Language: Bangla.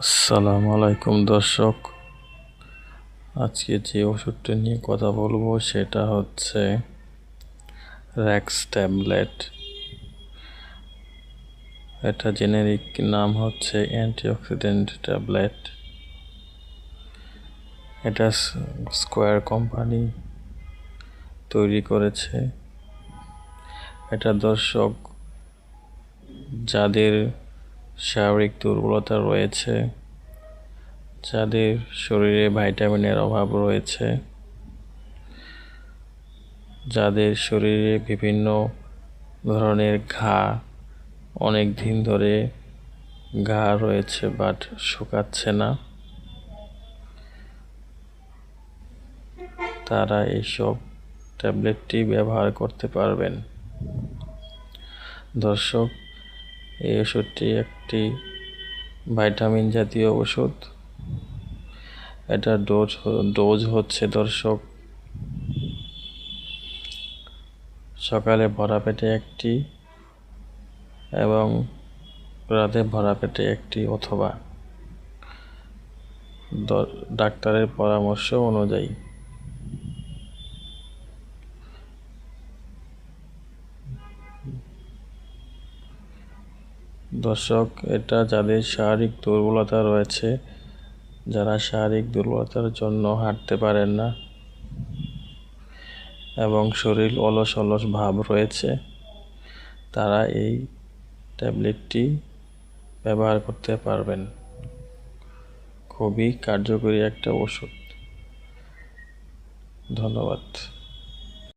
আসসালামু আলাইকুম দর্শক, আজকে যে ওষুধটা নিয়ে কথা বলবো সেটা হচ্ছে র্যাক্স ট্যাবলেট। এটা জেনেরিক নাম হচ্ছে অ্যান্টিঅক্সিডেন্ট ট্যাবলেট। এটা স্কোয়ার কোম্পানি তৈরি করেছে। এটা দর্শক যাদের শারীরিক দুর্বলতা রয়েছে, যাদের শরীরে ভাইটামিনের অভাব রয়েছে, যাদের শরীরে বিভিন্ন ধরনের অনেক দিন ধরে ঘা রয়েছে বাট শুকাচ্ছে না, তারা এইসব ট্যাবলেটটি ব্যবহার করতে পারবেন। দর্শক, এই ওষুধটি একটি ভাইটামিন জাতীয় ওষুধ। এটার ডোজ হচ্ছে দর্শক সকালে ভরা পেটে একটি এবং রাতে ভরা পেটে একটি, অথবা ডাক্তারের পরামর্শ অনুযায়ী। দর্শক, এটা যাদের শারীরিক দুর্বলতা রয়েছে, যারা শারীরিক দুর্বলতার জন্য হাঁটতে পারেন না এবং শরীর অলস অলস ভাব রয়েছে, তারা এই ট্যাবলেটটি ব্যবহার করতে পারবেন। খুবই কার্যকরী একটা ওষুধ। ধন্যবাদ।